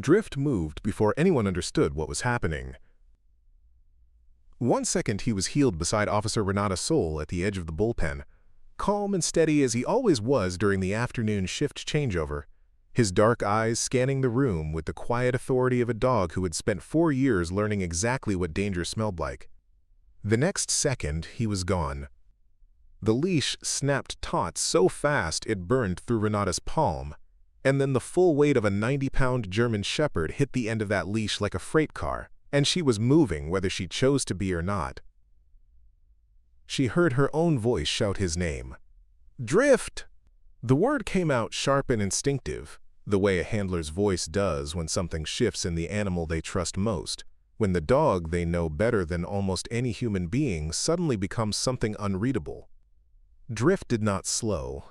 Drift moved before anyone understood what was happening. 1 second he was heeled beside Officer Renata Soul at the edge of the bullpen, calm and steady as he always was during the afternoon shift changeover, his dark eyes scanning the room with the quiet authority of a dog who had spent 4 years learning exactly what danger smelled like. The next second, he was gone. The leash snapped taut so fast it burned through Renata's palm, and then the full weight of a 90-pound German Shepherd hit the end of that leash like a freight car, and she was moving whether she chose to be or not. She heard her own voice shout his name. "Drift!" The word came out sharp and instinctive, the way a handler's voice does when something shifts in the animal they trust most, when the dog they know better than almost any human being suddenly becomes something unreadable. Drift did not slow.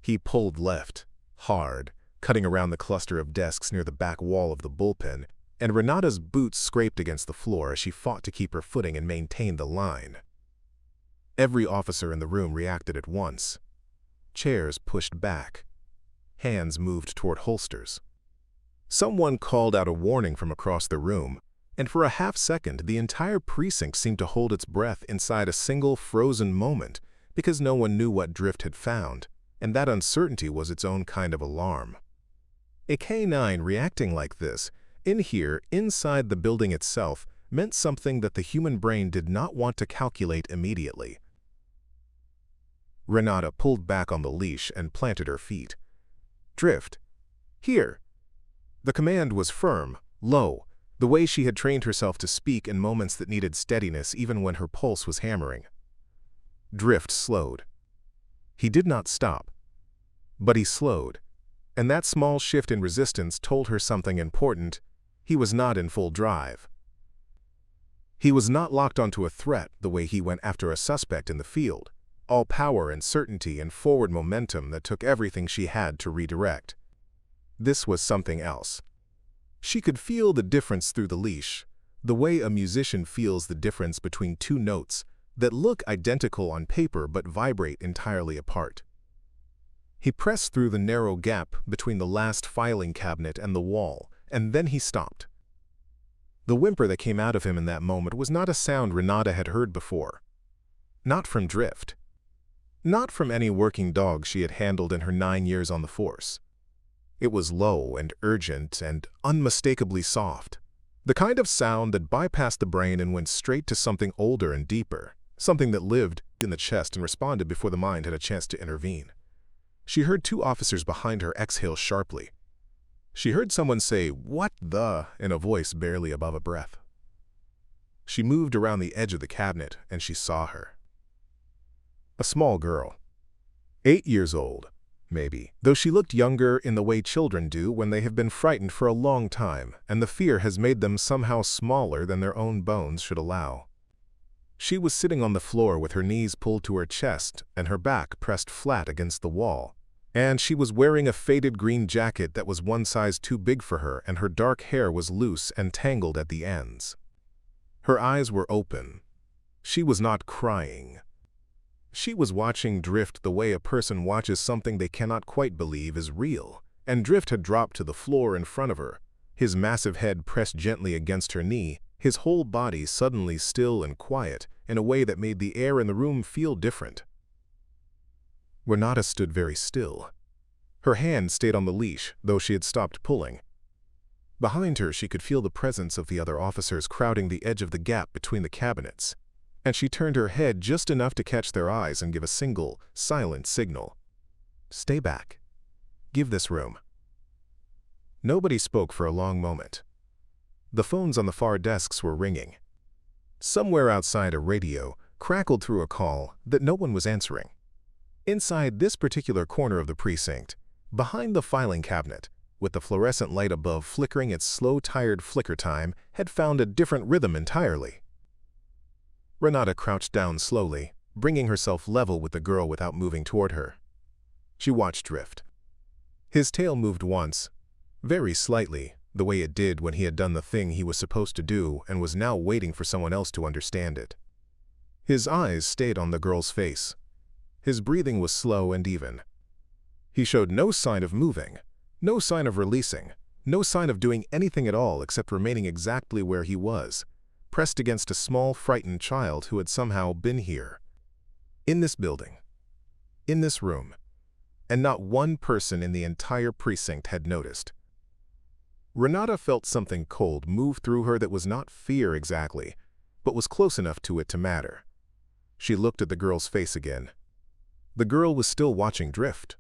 He pulled left, hard, cutting around the cluster of desks near the back wall of the bullpen, and Renata's boots scraped against the floor as she fought to keep her footing and maintain the line. Every officer in the room reacted at once. Chairs pushed back. Hands moved toward holsters. Someone called out a warning from across the room, and for a half-second the entire precinct seemed to hold its breath inside a single frozen moment because no one knew what Drift had found, and that uncertainty was its own kind of alarm. A K-9 reacting like this, in here, inside the building itself, meant something that the human brain did not want to calculate immediately. Renata pulled back on the leash and planted her feet. "Drift. Here." The command was firm, low, the way she had trained herself to speak in moments that needed steadiness even when her pulse was hammering. Drift slowed. He did not stop, but he slowed, and that small shift in resistance told her something important. He was not in full drive. He was not locked onto a threat the way he went after a suspect in the field, all power and certainty and forward momentum that took everything she had to redirect. This was something else. She could feel the difference through the leash, the way a musician feels the difference between two notes that look identical on paper but vibrate entirely apart. He pressed through the narrow gap between the last filing cabinet and the wall, and then he stopped. The whimper that came out of him in that moment was not a sound Renata had heard before. Not from Drift. Not from any working dog she had handled in her 9 years on the force. It was low and urgent and unmistakably soft, the kind of sound that bypassed the brain and went straight to something older and deeper, something that lived in the chest and responded before the mind had a chance to intervene. She heard 2 officers behind her exhale sharply. She heard someone say, "What the?" in a voice barely above a breath. She moved around the edge of the cabinet, and she saw her. A small girl. 8 years old, maybe, though she looked younger in the way children do when they have been frightened for a long time, and the fear has made them somehow smaller than their own bones should allow. She was sitting on the floor with her knees pulled to her chest and her back pressed flat against the wall, and she was wearing a faded green jacket that was 1 size too big for her, and her dark hair was loose and tangled at the ends. Her eyes were open. She was not crying. She was watching Drift the way a person watches something they cannot quite believe is real, and Drift had dropped to the floor in front of her, his massive head pressed gently against her knee, his whole body suddenly still and quiet in a way that made the air in the room feel different. Renata stood very still. Her hand stayed on the leash, though she had stopped pulling. Behind her she could feel the presence of the other officers crowding the edge of the gap between the cabinets, and she turned her head just enough to catch their eyes and give a single, silent signal. "Stay back. Give this room." Nobody spoke for a long moment. The phones on the far desks were ringing. Somewhere outside a radio crackled through a call that no one was answering. Inside this particular corner of the precinct, behind the filing cabinet, with the fluorescent light above flickering its slow, tired flicker time, had found a different rhythm entirely. Renata crouched down slowly, bringing herself level with the girl without moving toward her. She watched Drift. His tail moved once, very slightly, the way it did when he had done the thing he was supposed to do and was now waiting for someone else to understand it. His eyes stayed on the girl's face. His breathing was slow and even. He showed no sign of moving, no sign of releasing, No sign of doing anything at all except remaining exactly where he was, pressed against a small, frightened child who had somehow been here. In this building. In this room. And not one person in the entire precinct had noticed. Renata felt something cold move through her that was not fear exactly, but was close enough to it to matter. She looked at the girl's face again. The girl was still watching Drift.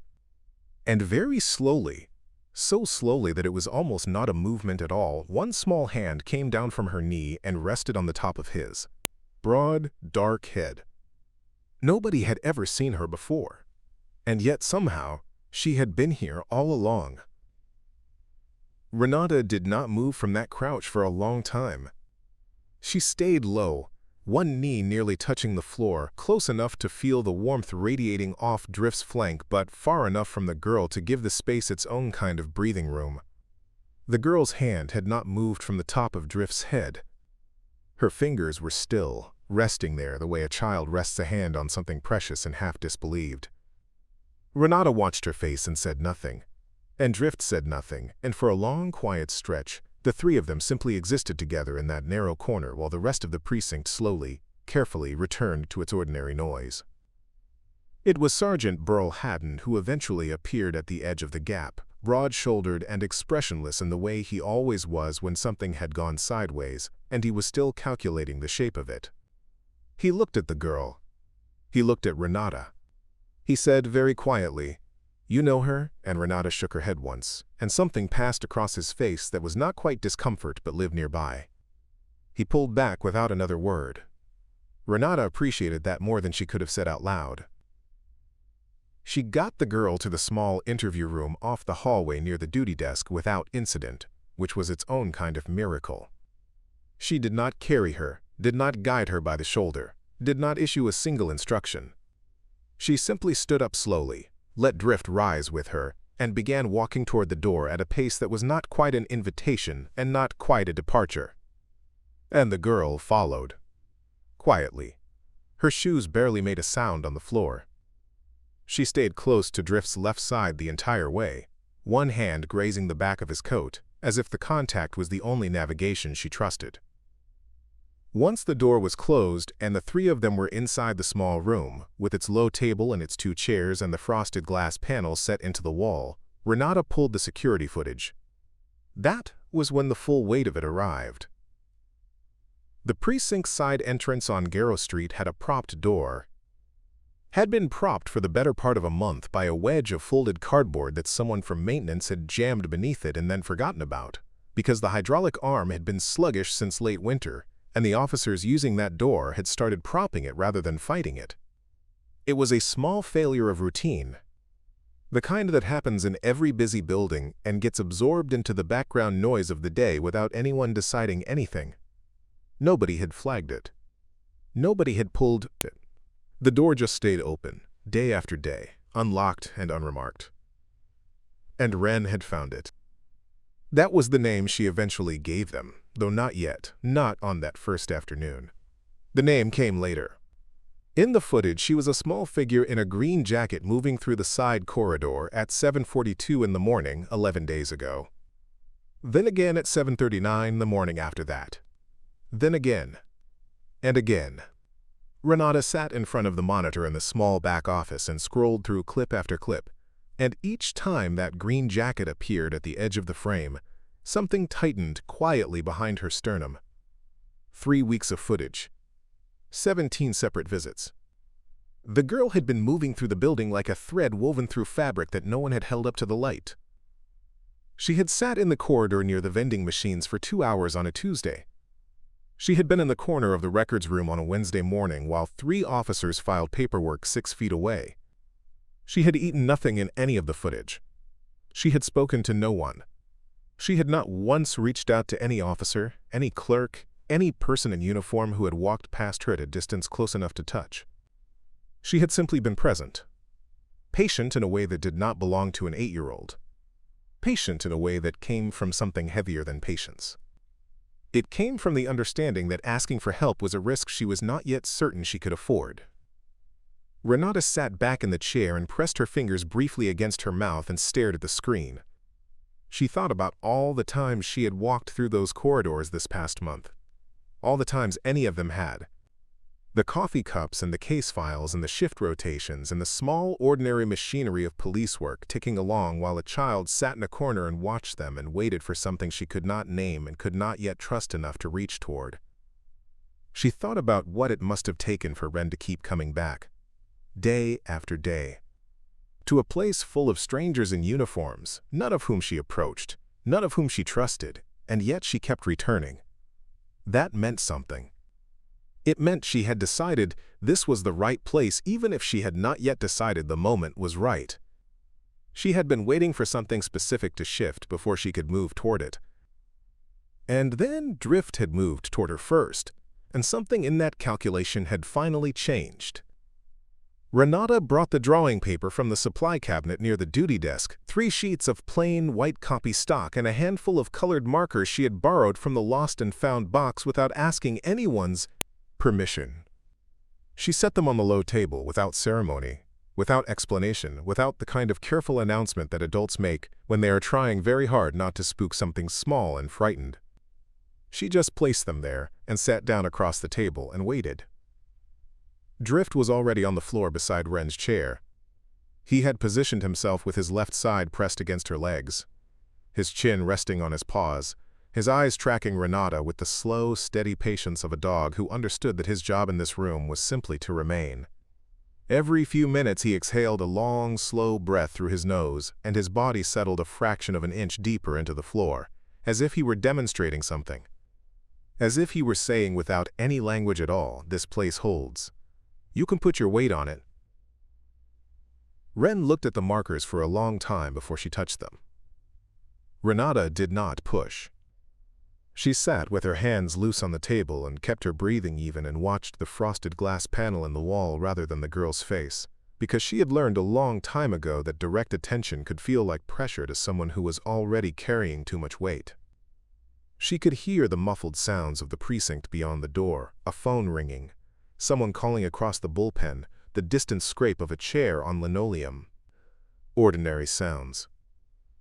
And very slowly, so slowly that it was almost not a movement at all, one small hand came down from her knee and rested on the top of his. Broad, dark head. Nobody had ever seen her before. And yet somehow, she had been here all along. Renata did not move from that crouch for a long time. She stayed low, one knee nearly touching the floor, close enough to feel the warmth radiating off Drift's flank, but far enough from the girl to give the space its own kind of breathing room. The girl's hand had not moved from the top of Drift's head. Her fingers were still, resting there the way a child rests a hand on something precious and half disbelieved. Renata watched her face and said nothing. And Drift said nothing, and for a long, quiet stretch, the three of them simply existed together in that narrow corner while the rest of the precinct slowly, carefully returned to its ordinary noise. It was Sergeant Burl Haddon who eventually appeared at the edge of the gap, broad-shouldered and expressionless in the way he always was when something had gone sideways, and he was still calculating the shape of it. He looked at the girl. He looked at Renata. He said very quietly, "You know her?" And Renata shook her head once, and something passed across his face that was not quite discomfort but lived nearby. He pulled back without another word. Renata appreciated that more than she could have said out loud. She got the girl to the small interview room off the hallway near the duty desk without incident, which was its own kind of miracle. She did not carry her, did not guide her by the shoulder, did not issue a single instruction. She simply stood up slowly, let Drift rise with her, and began walking toward the door at a pace that was not quite an invitation and not quite a departure. And the girl followed. Quietly. Her shoes barely made a sound on the floor. She stayed close to Drift's left side the entire way, one hand grazing the back of his coat, as if the contact was the only navigation she trusted. Once the door was closed and the three of them were inside the small room, with its low table and its two chairs and the frosted glass panel set into the wall, Renata pulled the security footage. That was when the full weight of it arrived. The precinct's side entrance on Garrow Street had a propped door. Had been propped for the better part of a month by a wedge of folded cardboard that someone from maintenance had jammed beneath it and then forgotten about, because the hydraulic arm had been sluggish since late winter, and the officers using that door had started propping it rather than fighting it. It was a small failure of routine, the kind that happens in every busy building and gets absorbed into the background noise of the day without anyone deciding anything. Nobody had flagged it. Nobody had pulled it. The door just stayed open, day after day, unlocked and unremarked. And Wren had found it. That was the name she eventually gave them, though not yet, not on that first afternoon. The name came later. In the footage, she was a small figure in a green jacket moving through the side corridor at 7:42 in the morning 11 days ago. Then again at 7:39 the morning after that. Then again. And again. Renata sat in front of the monitor in the small back office and scrolled through clip after clip, and each time that green jacket appeared at the edge of the frame, something tightened quietly behind her sternum. 3 weeks of footage. 17 separate visits. The girl had been moving through the building like a thread woven through fabric that no one had held up to the light. She had sat in the corridor near the vending machines for 2 hours on a Tuesday. She had been in the corner of the records room on a Wednesday morning while 3 officers filed paperwork 6 feet away. She had eaten nothing in any of the footage. She had spoken to no one. She had not once reached out to any officer, any clerk, any person in uniform who had walked past her at a distance close enough to touch. She had simply been present. Patient in a way that did not belong to an 8-year-old. Patient in a way that came from something heavier than patience. It came from the understanding that asking for help was a risk she was not yet certain she could afford. Renata sat back in the chair and pressed her fingers briefly against her mouth and stared at the screen. She thought about all the times she had walked through those corridors this past month. All the times any of them had. The coffee cups and the case files and the shift rotations and the small, ordinary machinery of police work ticking along while a child sat in a corner and watched them and waited for something she could not name and could not yet trust enough to reach toward. She thought about what it must have taken for Wren to keep coming back, day after day, to a place full of strangers in uniforms, none of whom she approached, none of whom she trusted, and yet she kept returning. That meant something. It meant she had decided this was the right place even if she had not yet decided the moment was right. She had been waiting for something specific to shift before she could move toward it. And then Drift had moved toward her first, and something in that calculation had finally changed. Renata brought the drawing paper from the supply cabinet near the duty desk, 3 sheets of plain white copy stock and a handful of colored markers she had borrowed from the lost and found box without asking anyone's permission. She set them on the low table without ceremony, without explanation, without the kind of careful announcement that adults make when they are trying very hard not to spook something small and frightened. She just placed them there and sat down across the table and waited. Drift was already on the floor beside Wren's chair. He had positioned himself with his left side pressed against her legs, his chin resting on his paws, his eyes tracking Renata with the slow, steady patience of a dog who understood that his job in this room was simply to remain. Every few minutes he exhaled a long, slow breath through his nose, and his body settled a fraction of an inch deeper into the floor, as if he were demonstrating something. As if he were saying without any language at all, "This place holds. You can put your weight on it." Wren looked at the markers for a long time before she touched them. Renata did not push. She sat with her hands loose on the table and kept her breathing even and watched the frosted glass panel in the wall rather than the girl's face, because she had learned a long time ago that direct attention could feel like pressure to someone who was already carrying too much weight. She could hear the muffled sounds of the precinct beyond the door, a phone ringing, someone calling across the bullpen, the distant scrape of a chair on linoleum. Ordinary sounds.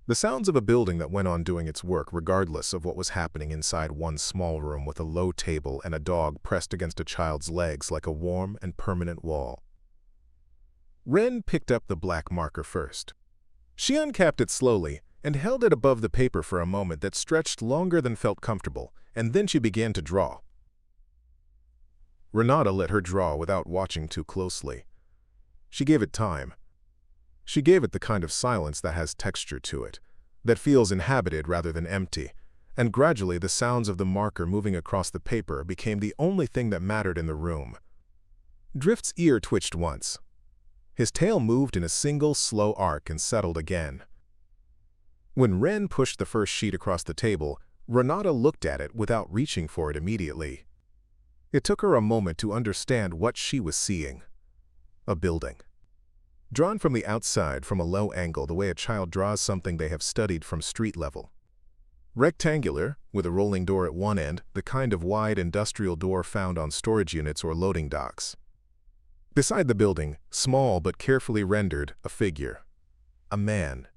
The sounds of a building that went on doing its work regardless of what was happening inside one small room with a low table and a dog pressed against a child's legs like a warm and permanent wall. Wren picked up the black marker first. She uncapped it slowly and held it above the paper for a moment that stretched longer than felt comfortable, and then she began to draw. Renata let her draw without watching too closely. She gave it time. She gave it the kind of silence that has texture to it, that feels inhabited rather than empty, and gradually the sounds of the marker moving across the paper became the only thing that mattered in the room. Drift's ear twitched once. His tail moved in a single slow arc and settled again. When Wren pushed the first sheet across the table, Renata looked at it without reaching for it immediately. It took her a moment to understand what she was seeing. A building. Drawn from the outside from a low angle the way a child draws something they have studied from street level. Rectangular, with a rolling door at one end, the kind of wide industrial door found on storage units or loading docks. Beside the building, small but carefully rendered, a figure. A man.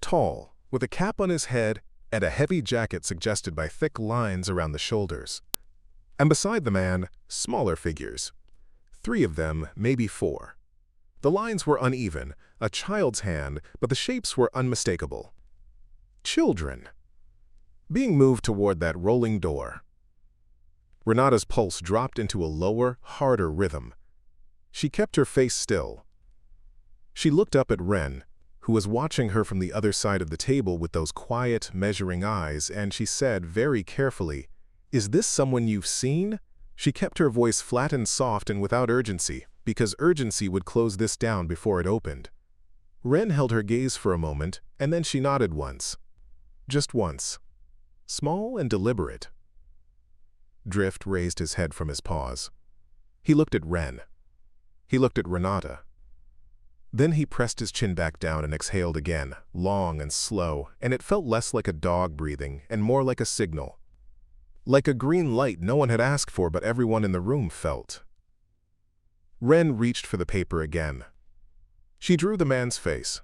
Tall, with a cap on his head and a heavy jacket suggested by thick lines around the shoulders. And beside the man, smaller figures. 3 of them, maybe 4. The lines were uneven, a child's hand, but the shapes were unmistakable. Children. Being moved toward that rolling door. Renata's pulse dropped into a lower, harder rhythm. She kept her face still. She looked up at Wren, who was watching her from the other side of the table with those quiet, measuring eyes, and she said very carefully, "Is this someone you've seen?" She kept her voice flat and soft and without urgency, because urgency would close this down before it opened. Wren held her gaze for a moment, and then she nodded once. Just once. Small and deliberate. Drift raised his head from his paws. He looked at Wren. He looked at Renata. Then he pressed his chin back down and exhaled again, long and slow, and it felt less like a dog breathing and more like a signal. Like a green light no one had asked for but everyone in the room felt. Wren reached for the paper again. She drew the man's face.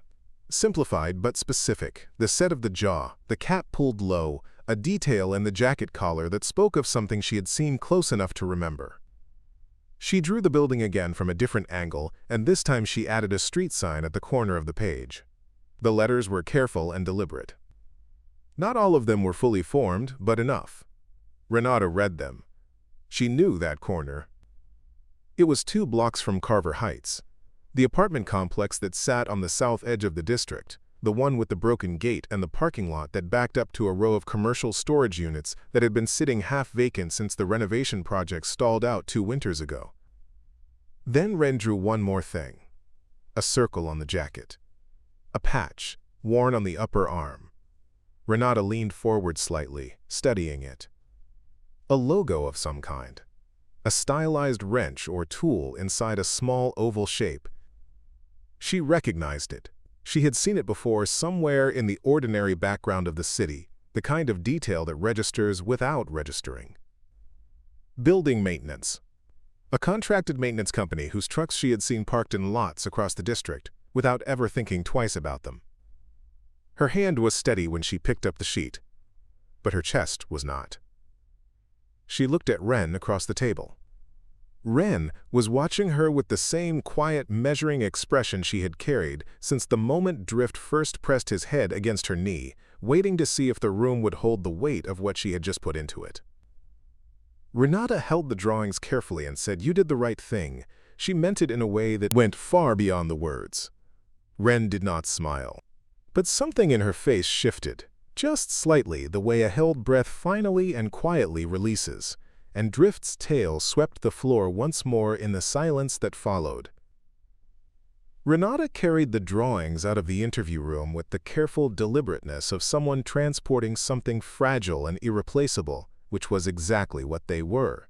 Simplified but specific, the set of the jaw, the cap pulled low, a detail in the jacket collar that spoke of something she had seen close enough to remember. She drew the building again from a different angle, and this time she added a street sign at the corner of the page. The letters were careful and deliberate. Not all of them were fully formed, but enough. Renata read them. She knew that corner. It was 2 blocks from Carver Heights, the apartment complex that sat on the south edge of the district, the one with the broken gate and the parking lot that backed up to a row of commercial storage units that had been sitting half vacant since the renovation project stalled out 2 winters ago. Then Wren drew one more thing. A circle on the jacket. A patch, worn on the upper arm. Renata leaned forward slightly, studying it. A logo of some kind. A stylized wrench or tool inside a small oval shape. She recognized it. She had seen it before somewhere in the ordinary background of the city, the kind of detail that registers without registering. Building maintenance. A contracted maintenance company whose trucks she had seen parked in lots across the district, without ever thinking twice about them. Her hand was steady when she picked up the sheet, but her chest was not. She looked at Wren across the table. Wren was watching her with the same quiet, measuring expression she had carried since the moment Drift first pressed his head against her knee, waiting to see if the room would hold the weight of what she had just put into it. Renata held the drawings carefully and said, "You did the right thing." She meant it in a way that went far beyond the words. Wren did not smile. But something in her face shifted, just slightly, the way a held breath finally and quietly releases, and Drift's tail swept the floor once more in the silence that followed. Renata carried the drawings out of the interview room with the careful deliberateness of someone transporting something fragile and irreplaceable, which was exactly what they were.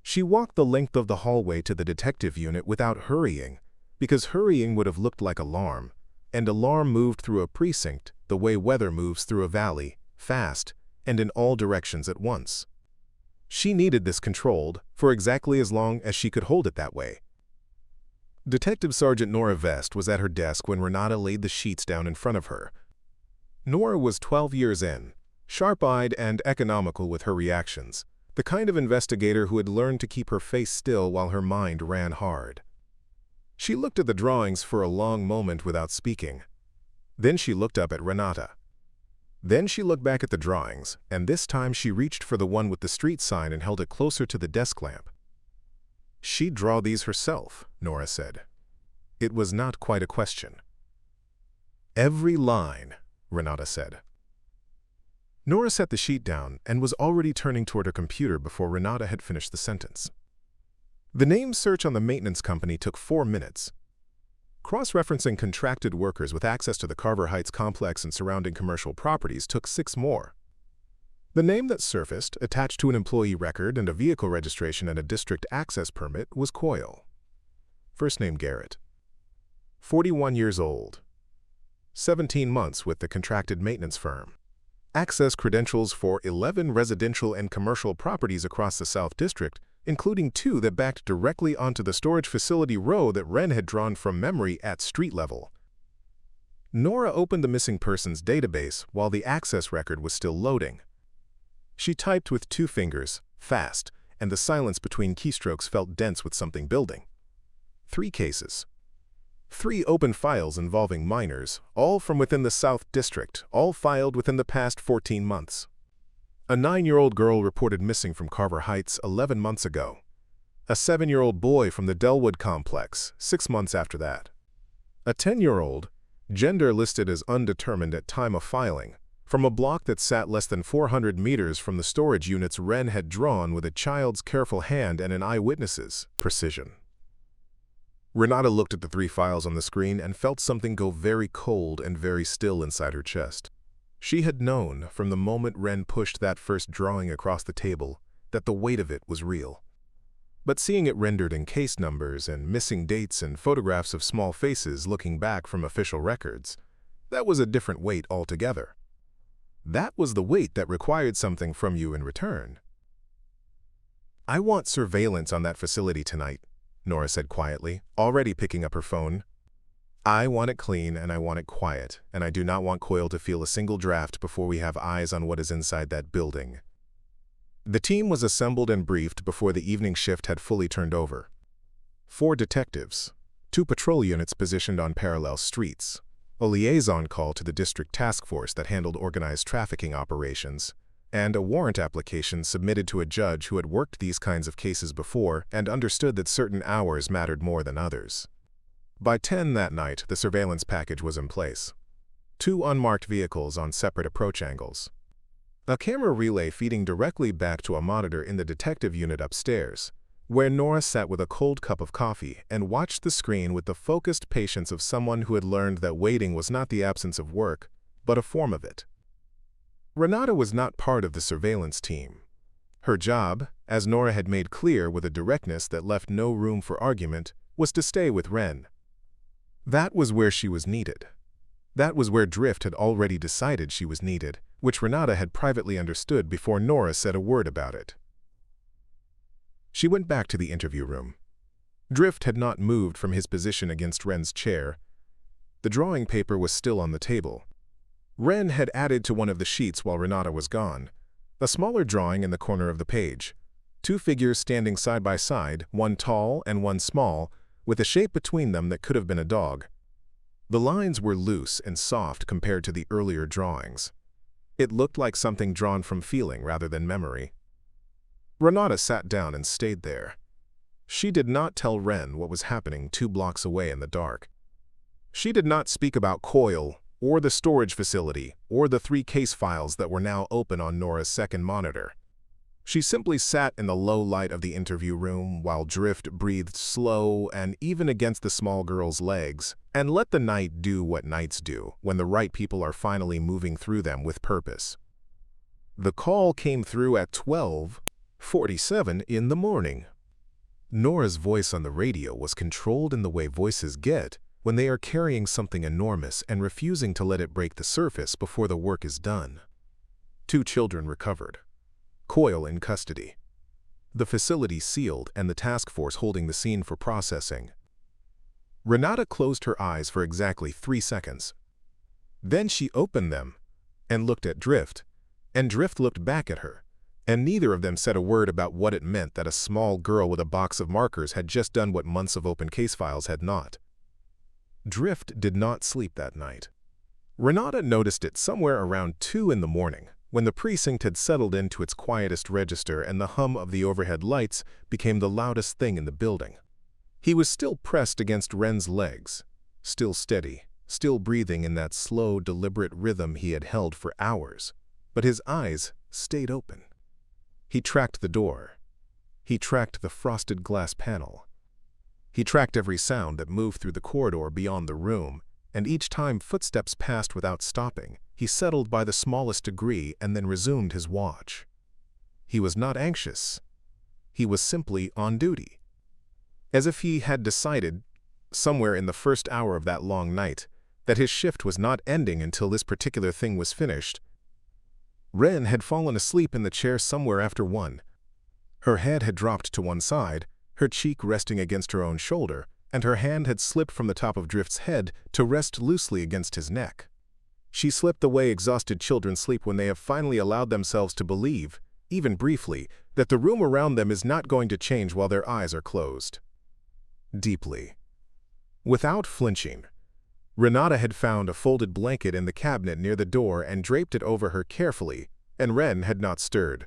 She walked the length of the hallway to the detective unit without hurrying, because hurrying would have looked like alarm, and alarm moved through a precinct the way weather moves through a valley, fast, and in all directions at once. She needed this controlled for exactly as long as she could hold it that way. Detective Sergeant Nora Vest was at her desk when Renata laid the sheets down in front of her. Nora was 12 years in, sharp-eyed and economical with her reactions, the kind of investigator who had learned to keep her face still while her mind ran hard. She looked at the drawings for a long moment without speaking. Then she looked up at Renata. Then she looked back at the drawings, and this time she reached for the one with the street sign and held it closer to the desk lamp. "She'd draw these herself," Nora said. It was not quite a question. "Every line," Renata said. Nora set the sheet down and was already turning toward her computer before Renata had finished the sentence. The name search on the maintenance company took 4 minutes. Cross-referencing contracted workers with access to the Carver Heights complex and surrounding commercial properties took 6 more. The name that surfaced, attached to an employee record and a vehicle registration and a district access permit, was Coyle. First name Garrett. 41 years old. 17 months with the contracted maintenance firm. Access credentials for 11 residential and commercial properties across the South District, including 2 that backed directly onto the storage facility row that Wren had drawn from memory at street level. Nora opened the missing persons database while the access record was still loading. She typed with 2 fingers, fast, and the silence between keystrokes felt dense with something building. 3 cases. 3 open files involving minors, all from within the South District, all filed within the past 14 months. A 9-year-old girl reported missing from Carver Heights 11 months ago. A 7-year-old boy from the Delwood complex 6 months after that. A 10-year-old, gender listed as undetermined at time of filing, from a block that sat less than 400 meters from the storage units Wren had drawn with a child's careful hand and an eyewitness's precision. Renata looked at the 3 files on the screen and felt something go very cold and very still inside her chest. She had known from the moment Wren pushed that first drawing across the table that the weight of it was real. But seeing it rendered in case numbers and missing dates and photographs of small faces looking back from official records, that was a different weight altogether. That was the weight that required something from you in return. "I want surveillance on that facility tonight," Nora said quietly, already picking up her phone. I want it clean and I want it quiet, and I do not want Coyle to feel a single draft before we have eyes on what is inside that building. The team was assembled and briefed before the evening shift had fully turned over. 4 detectives, 2 patrol units positioned on parallel streets, a liaison call to the district task force that handled organized trafficking operations, and a warrant application submitted to a judge who had worked these kinds of cases before and understood that certain hours mattered more than others. By 10 that night, the surveillance package was in place. 2 unmarked vehicles on separate approach angles. A camera relay feeding directly back to a monitor in the detective unit upstairs, where Nora sat with a cold cup of coffee and watched the screen with the focused patience of someone who had learned that waiting was not the absence of work, but a form of it. Renata was not part of the surveillance team. Her job, as Nora had made clear with a directness that left no room for argument, was to stay with Wren. That was where she was needed. That was where Drift had already decided she was needed, which Renata had privately understood before Nora said a word about it. She went back to the interview room. Drift had not moved from his position against Wren's chair. The drawing paper was still on the table. Wren had added to one of the sheets while Renata was gone, a smaller drawing in the corner of the page. 2 figures standing side by side, one tall and one small, with a shape between them that could have been a dog. The lines were loose and soft compared to the earlier drawings. It looked like something drawn from feeling rather than memory. Renata sat down and stayed there. She did not tell Wren what was happening 2 blocks away in the dark. She did not speak about Coyle, or the storage facility, or the 3 case files that were now open on Nora's second monitor. She simply sat in the low light of the interview room while Drift breathed slow and even against the small girl's legs, and let the night do what nights do when the right people are finally moving through them with purpose. The call came through at 12:47 in the morning. Nora's voice on the radio was controlled in the way voices get when they are carrying something enormous and refusing to let it break the surface before the work is done. 2 children recovered. Coyle in custody. The facility sealed and the task force holding the scene for processing. Renata closed her eyes for exactly 3 seconds. Then she opened them and looked at Drift, and Drift looked back at her, and neither of them said a word about what it meant that a small girl with a box of markers had just done what months of open case files had not. Drift did not sleep that night. Renata noticed it somewhere around 2 in the morning, when the precinct had settled into its quietest register and the hum of the overhead lights became the loudest thing in the building. He was still pressed against Wren's legs, still steady, still breathing in that slow, deliberate rhythm he had held for hours, but his eyes stayed open. He tracked the door. He tracked the frosted glass panel. He tracked every sound that moved through the corridor beyond the room, and each time footsteps passed without stopping, he settled by the smallest degree and then resumed his watch. He was not anxious. He was simply on duty. As if he had decided, somewhere in the first hour of that long night, that his shift was not ending until this particular thing was finished. Wren had fallen asleep in the chair somewhere after 1. Her head had dropped to one side, her cheek resting against her own shoulder, and her hand had slipped from the top of Drift's head to rest loosely against his neck. She slipped the way exhausted children sleep when they have finally allowed themselves to believe, even briefly, that the room around them is not going to change while their eyes are closed. Deeply. Without flinching, Renata had found a folded blanket in the cabinet near the door and draped it over her carefully, and Wren had not stirred.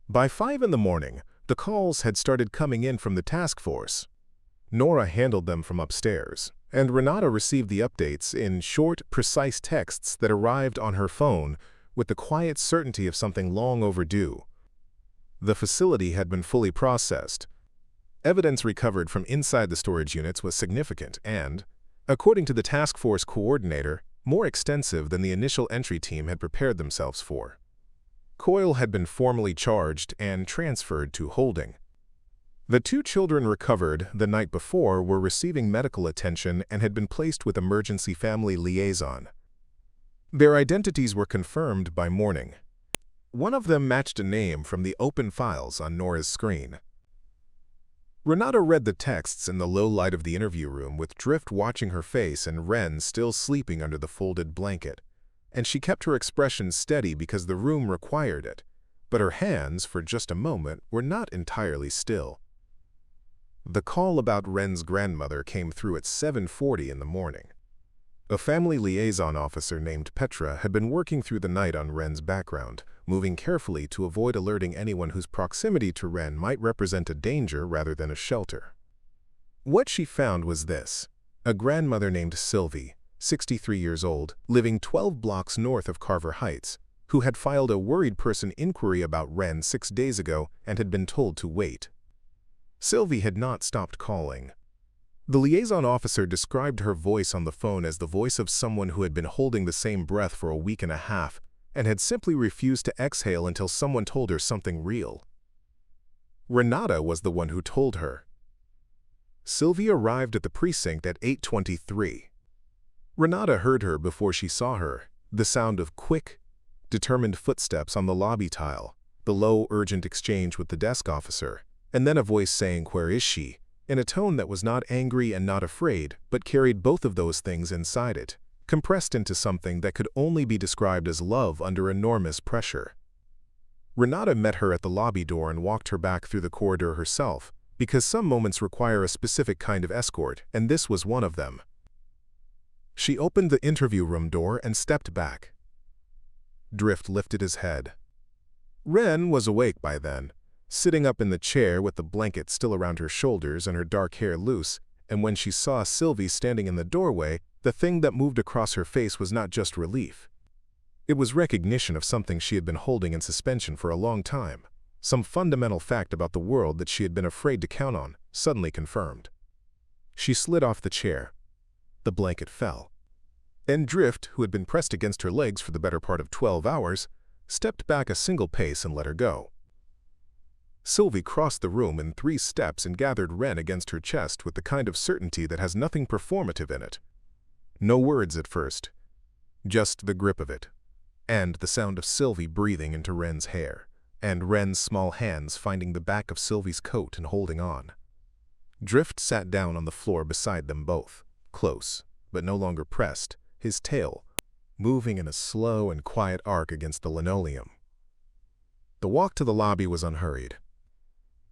By 5 in the morning, the calls had started coming in from the task force. Nora handled them from upstairs, and Renata received the updates in short, precise texts that arrived on her phone with the quiet certainty of something long overdue. The facility had been fully processed. Evidence recovered from inside the storage units was significant and, according to the task force coordinator, more extensive than the initial entry team had prepared themselves for. Coyle had been formally charged and transferred to holding. The 2 children recovered the night before were receiving medical attention and had been placed with emergency family liaison. Their identities were confirmed by morning. One of them matched a name from the open files on Nora's screen. Renata read the texts in the low light of the interview room with Drift watching her face and Wren still sleeping under the folded blanket. And she kept her expression steady because the room required it. But her hands, for just a moment, were not entirely still. The call about Wren's grandmother came through at 7:40 in the morning. A family liaison officer named Petra had been working through the night on Wren's background, moving carefully to avoid alerting anyone whose proximity to Wren might represent a danger rather than a shelter. What she found was this: a grandmother named Sylvie, 63 years old, living 12 blocks north of Carver Heights, who had filed a worried person inquiry about Wren 6 days ago and had been told to wait. Sylvie had not stopped calling. The liaison officer described her voice on the phone as the voice of someone who had been holding the same breath for a week and a half and had simply refused to exhale until someone told her something real. Renata was the one who told her. Sylvie arrived at the precinct at 8:23. Renata heard her before she saw her, the sound of quick, determined footsteps on the lobby tile, the low, urgent exchange with the desk officer, and then a voice saying, "Where is she?" in a tone that was not angry and not afraid, but carried both of those things inside it, compressed into something that could only be described as love under enormous pressure. Renata met her at the lobby door and walked her back through the corridor herself, because some moments require a specific kind of escort, and this was one of them. She opened the interview room door and stepped back. Drift lifted his head. Wren was awake by then, sitting up in the chair with the blanket still around her shoulders and her dark hair loose, and when she saw Sylvie standing in the doorway, the thing that moved across her face was not just relief. It was recognition of something she had been holding in suspension for a long time, some fundamental fact about the world that she had been afraid to count on, suddenly confirmed. She slid off the chair. The blanket fell. And Drift, who had been pressed against her legs for the better part of 12 hours, stepped back a single pace and let her go. Sylvie crossed the room in 3 steps and gathered Wren against her chest with the kind of certainty that has nothing performative in it. No words at first, just the grip of it, and the sound of Sylvie breathing into Wren's hair, and Wren's small hands finding the back of Sylvie's coat and holding on. Drift sat down on the floor beside them both, close, but no longer pressed, his tail moving in a slow and quiet arc against the linoleum. The walk to the lobby was unhurried.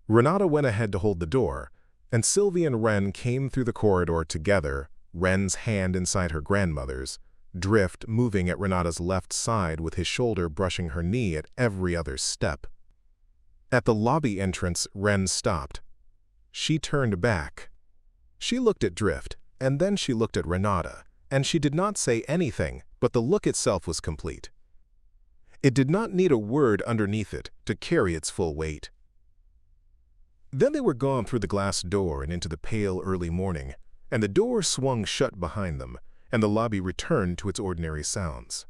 Renata went ahead to hold the door, and Sylvie and Wren came through the corridor together, Wren's hand inside her grandmother's, Drift moving at Renata's left side with his shoulder brushing her knee at every other step. At the lobby entrance, Wren stopped. She turned back. She looked at Drift, and then she looked at Renata, and she did not say anything, but the look itself was complete. It did not need a word underneath it to carry its full weight. Then they were gone through the glass door and into the pale early morning, and the door swung shut behind them, and the lobby returned to its ordinary sounds.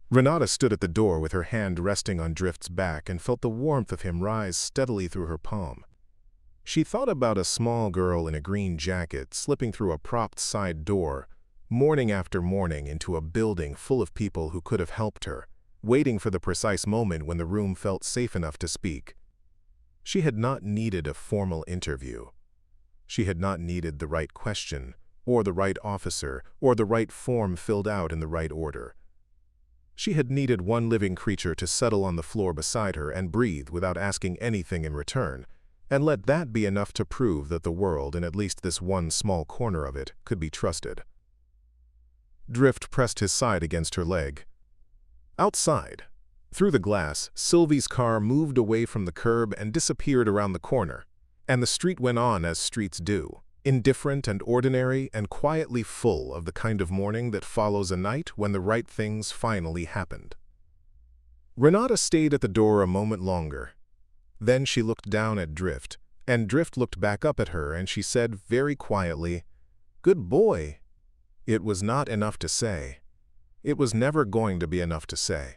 Renata stood at the door with her hand resting on Drift's back and felt the warmth of him rise steadily through her palm. She thought about a small girl in a green jacket slipping through a propped side door, morning after morning into a building full of people who could have helped her, waiting for the precise moment when the room felt safe enough to speak. She had not needed a formal interview. She had not needed the right question, or the right officer, or the right form filled out in the right order. She had needed one living creature to settle on the floor beside her and breathe without asking anything in return, and let that be enough to prove that the world, in at least this one small corner of it, could be trusted. Drift pressed his side against her leg. Outside, through the glass, Sylvie's car moved away from the curb and disappeared around the corner, and the street went on as streets do, indifferent and ordinary and quietly full of the kind of morning that follows a night when the right things finally happened. Renata stayed at the door a moment longer. Then she looked down at Drift, and Drift looked back up at her, and she said very quietly, "Good boy." It was not enough to say. It was never going to be enough to say.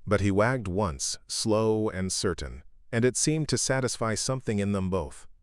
But he wagged once, slow and certain, and it seemed to satisfy something in them both.